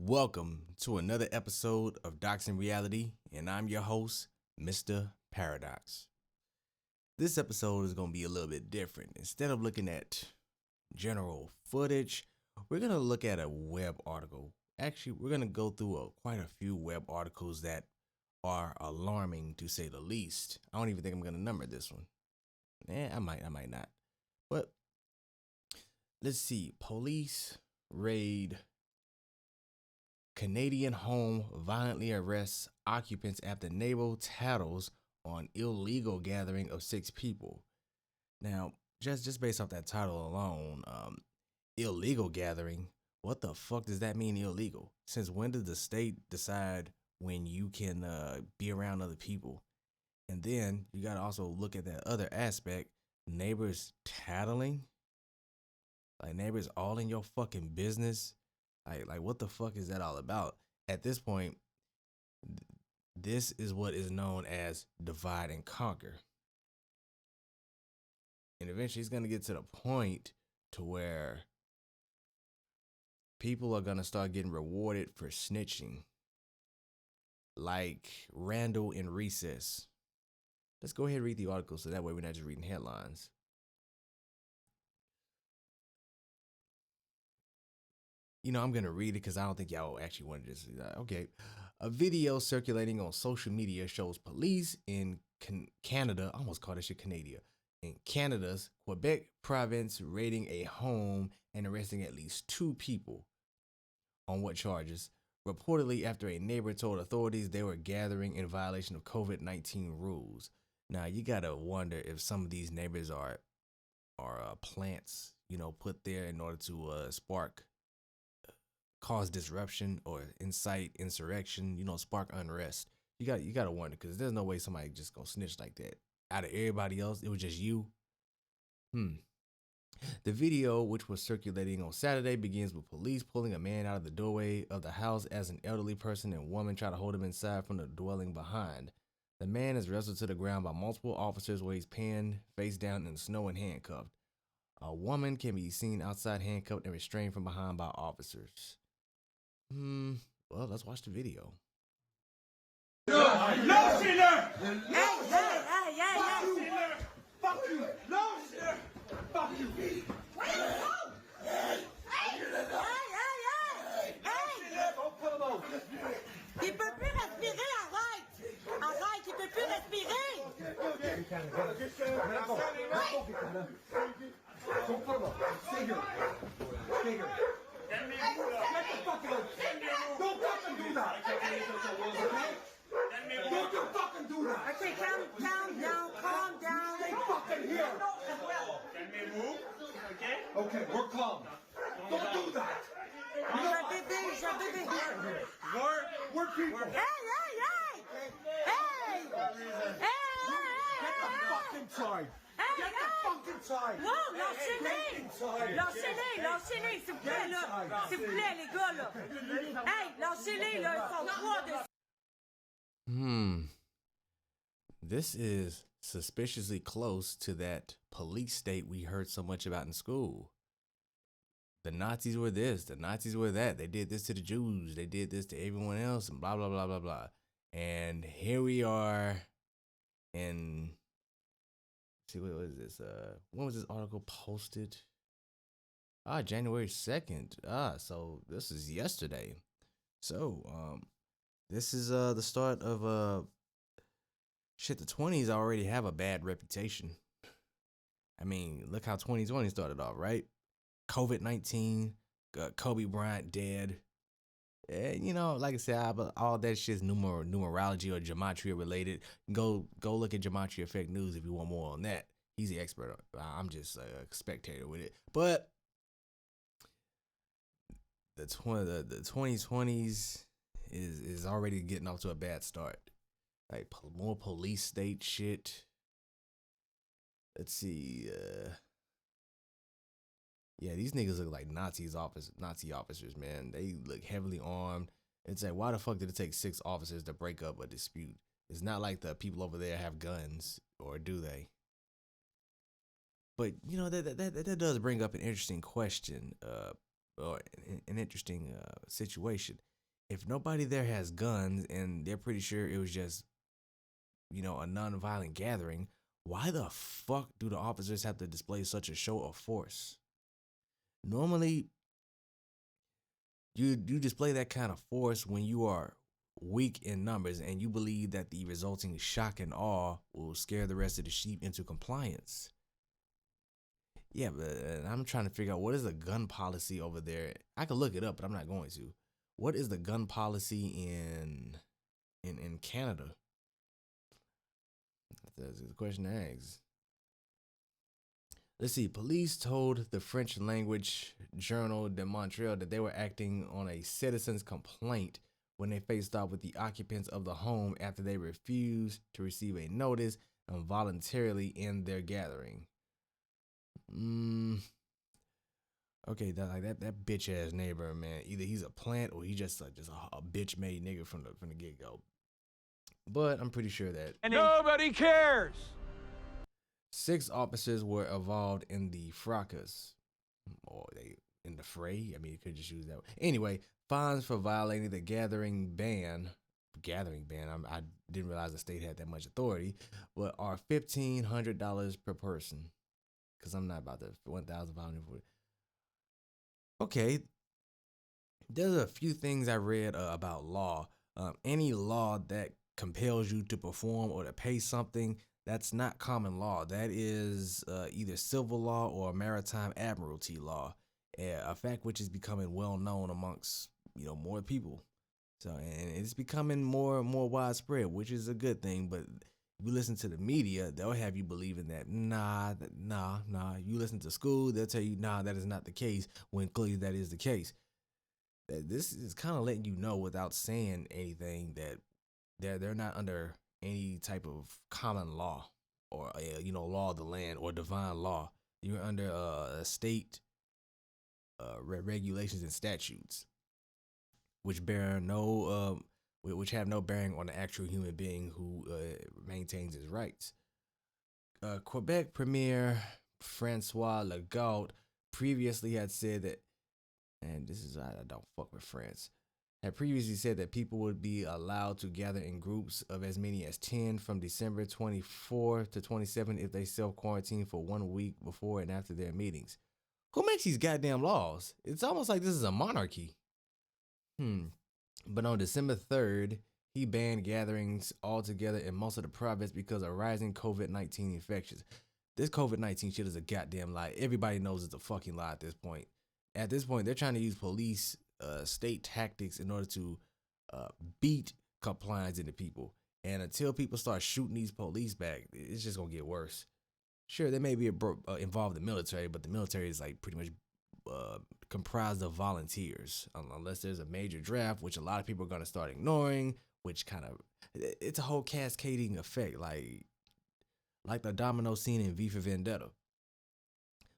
Welcome to another episode of Dox'n Reality, and I'm your host, Mr. Paradox. This episode is going to be a little bit different. Instead of looking at general footage, we're going to look at a web article. Actually, we're going to go through quite a few web articles that are alarming, to say the least. I don't even think I'm going to number this one. I might not. But let's see. Police raid Canadian home, violently arrests occupants after neighbor tattles on illegal gathering of 6 people. Now, just based off that title alone, illegal gathering, what the fuck does that mean, illegal? Since when did the state decide when you can be around other people? And then you gotta also look at that other aspect, neighbors tattling? Like neighbors all in your fucking business? Like what the fuck is that all about? At this point, this is what is known as divide and conquer. And eventually it's going to get to the point to where people are going to start getting rewarded for snitching. Like Randall in Recess. Let's go ahead and read the article so that way we're not just reading headlines. I'm going to read it because I don't think y'all actually want to just... Okay. A video circulating on social media shows police in Canada... I almost called that shit Canada. In Canada's Quebec province raiding a home and arresting at least 2 people. On what charges? Reportedly after a neighbor told authorities they were gathering in violation of COVID-19 rules. Now, you got to wonder if some of these neighbors are plants, put there in order to cause disruption or incite insurrection, spark unrest. You got to wonder, because there's no way somebody just gonna snitch like that. Out of everybody else, it was just you. The video, which was circulating on Saturday, begins with police pulling a man out of the doorway of the house as an elderly person and woman try to hold him inside from the dwelling behind. The man is wrestled to the ground by multiple officers where he's pinned face down in the snow and handcuffed. A woman can be seen outside handcuffed and restrained from behind by officers. Well, let's watch the video. No, sinner! Hey! Fuck you! No, sinner! Fuck you! Hey! Don't put him out! Il peut plus respirer, arrête! Arrête, il peut plus respirer! Don't put him out! Stay here! Stay here! Get the fuck out! Don't fucking do that! Don't you fucking do that! Okay, calm down. Stay fucking here! Can we move? Okay? Okay, we're calm. Don't do that! J'ai un bébé. We're people! Hey! Get the fuck inside! Get the fuck inside! Wow, lâchez-les, s'il vous plaît, là. S'il vous plaît, les gars, là. Hey, lâchez-les, là, ils sont 3 dessus. This is suspiciously close to that police state we heard so much about in school. The Nazis were this, the Nazis were that. They did this to the Jews. They did this to everyone else and blah, blah, blah, blah, blah. And here we are in... See, what is this? When was this article posted? January 2nd. So this is yesterday. So, this is the start of the 20s already have a bad reputation. I mean, look how 2020 started off, right? COVID-19, Kobe Bryant dead. And, like I said, all that shit's numerology or gematria related. Go look at Gematria Effect News if you want more on that. He's the expert. I'm just a spectator with it. But the 2020s is already getting off to a bad start. Like more police state shit. Let's see. Yeah, these niggas look like Nazi officers, man. They look heavily armed. It's like, why the fuck did it take 6 officers to break up a dispute? It's not like the people over there have guns, or do they? But that does bring up an interesting question, or an interesting situation. if nobody there has guns and they're pretty sure it was just, a non-violent gathering, why the fuck do the officers have to display such a show of force? Normally, you display that kind of force when you are weak in numbers and you believe that the resulting shock and awe will scare the rest of the sheep into compliance. Yeah, but I'm trying to figure out what is the gun policy over there. I could look it up, but I'm not going to. What is the gun policy in Canada? That's the question to ask. Let's see. Police told the French language journal de Montreal that they were acting on a citizen's complaint when they faced off with the occupants of the home after they refused to receive a notice and voluntarily end their gathering. Okay, that bitch ass neighbor, man. Either he's a plant or he just a bitch made nigga from the get go. But I'm pretty sure that Nobody cares. 6 officers were involved in the fracas, or they in the fray. I mean, you could just use that. Anyway, fines for violating the gathering ban. I didn't realize the state had that much authority, but are $1,500 per person. Because I'm not about to 1,540. Okay, there's a few things I read about law. Any law that compels you to perform or to pay something, that's not common law. That is either civil law or maritime admiralty law, a fact which is becoming well known amongst more people. So, and it's becoming more and more widespread, which is a good thing. But if you listen to the media, they'll have you believing that nah. You listen to school, they'll tell you nah, that is not the case. When clearly that is the case. This is kind of letting you know without saying anything that they're not under any type of common law or law of the land or divine law. You're under state regulations and statutes, which which have no bearing on the actual human being who maintains his rights. Quebec Premier Francois Legault previously had said that, and this is I don't fuck with France, had previously said that people would be allowed to gather in groups of as many as 10 from December 24 to 27 if they self-quarantine for 1 week before and after their meetings. Who makes these goddamn laws? It's almost like this is a monarchy. But on December 3rd, he banned gatherings altogether in most of the province because of rising COVID-19 infections. This COVID-19 shit is a goddamn lie. Everybody knows it's a fucking lie at this point. At this point, they're trying to use police state tactics in order to beat compliance into people. And until people start shooting these police back, it's just going to get worse. Sure, they may be involved in the military, but the military is like pretty much comprised of volunteers, unless there's a major draft, which a lot of people are going to start ignoring, which kind of, it's a whole cascading effect, like the domino scene in V for Vendetta.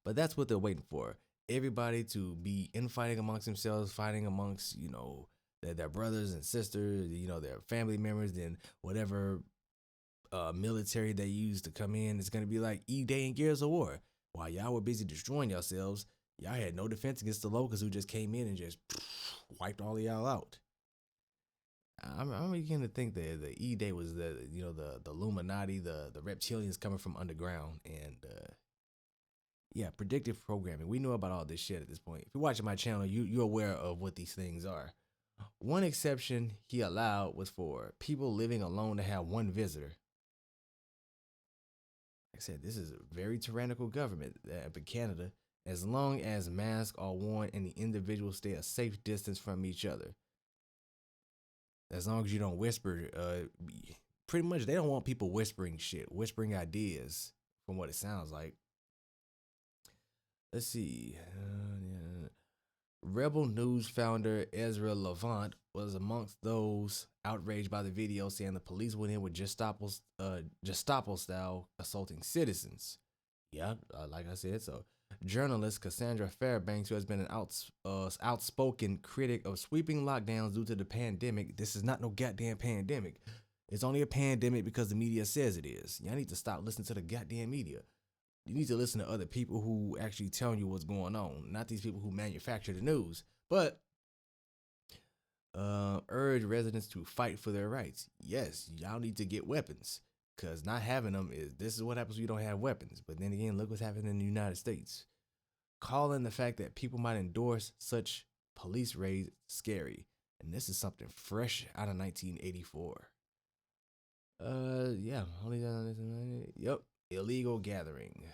But that's what they're waiting for. Everybody to be infighting amongst themselves, fighting amongst, their brothers and sisters, their family members, then whatever military they use to come in. It's going to be like E-Day and Gears of War. While y'all were busy destroying yourselves, y'all had no defense against the locals who just came in and just wiped all of y'all out. I'm beginning to think that the E-Day was the Illuminati, the reptilians coming from underground, and predictive programming. We know about all this shit at this point. If you're watching my channel, you're aware of what these things are. One exception he allowed was for people living alone to have one visitor. Like I said, this is a very tyrannical government in Canada, as long as masks are worn and the individuals stay a safe distance from each other. As long as you don't whisper, pretty much they don't want people whispering shit, whispering ideas from what it sounds like. Let's see. Rebel News founder Ezra Levant was amongst those outraged by the video, saying the police went in with Gestapo style assaulting citizens. Yeah, like I said, so. Journalist Cassandra Fairbanks, who has been an outspoken critic of sweeping lockdowns due to the pandemic. This is not no goddamn pandemic. It's only a pandemic because the media says it is. Y'all need to stop listening to the goddamn media. You need to listen to other people who actually telling you what's going on, not these people who manufacture the news. But Urge residents to fight for their rights. Yes, y'all need to get weapons. Cause not having them is what happens when you don't have weapons. But then again, look what's happening in the United States. Calling the fact that people might endorse such police raids scary. And this is something fresh out of 1984. Yeah, yep, illegal gathering.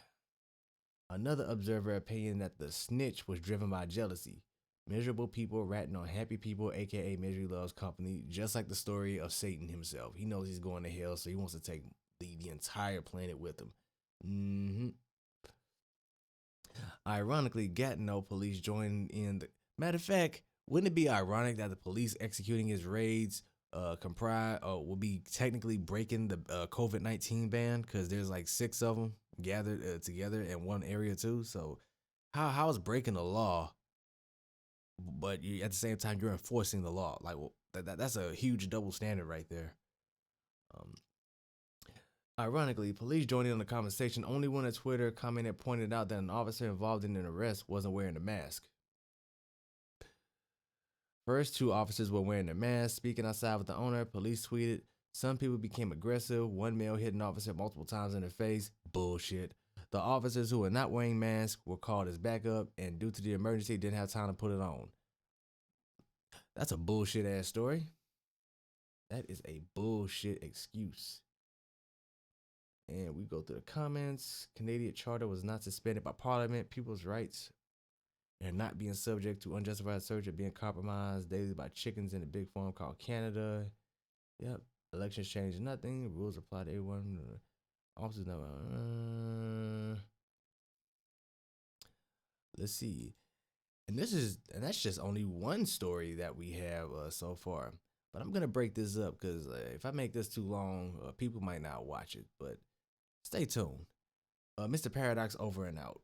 Another observer opinion that the snitch was driven by jealousy. Miserable people ratting on happy people, aka Misery Loves Company, just like the story of Satan himself. He knows he's going to hell, so he wants to take the entire planet with him. Mm-hmm. Ironically, Gatineau police joined in the matter of fact, wouldn't it be ironic that the police executing his raids comprise will be technically breaking the COVID-19 ban because there's like 6 of them gathered together in one area too. So how is breaking the law, but at the same time you're enforcing the law? Like well, that's a huge double standard right there. Um, Ironically, police joined in on the conversation only when a Twitter comment had pointed out that an officer involved in an arrest wasn't wearing a mask. First, 2 officers were wearing their masks, speaking outside with the owner. Police tweeted, some people became aggressive. One male hit an officer multiple times in the face. Bullshit. The officers who were not wearing masks were called as backup, and due to the emergency, didn't have time to put it on. That's a bullshit ass story. That is a bullshit excuse. And we go through the comments. Canadian charter was not suspended by Parliament. People's rights are not being subject to unjustified search or being compromised daily by chickens in a big farm called Canada. Yep. Elections change nothing. Rules apply to everyone. Officers never. Let's see. And that's just only one story that we have so far. But I'm gonna break this up because if I make this too long, people might not watch it. But stay tuned. Mr. Paradox over and out.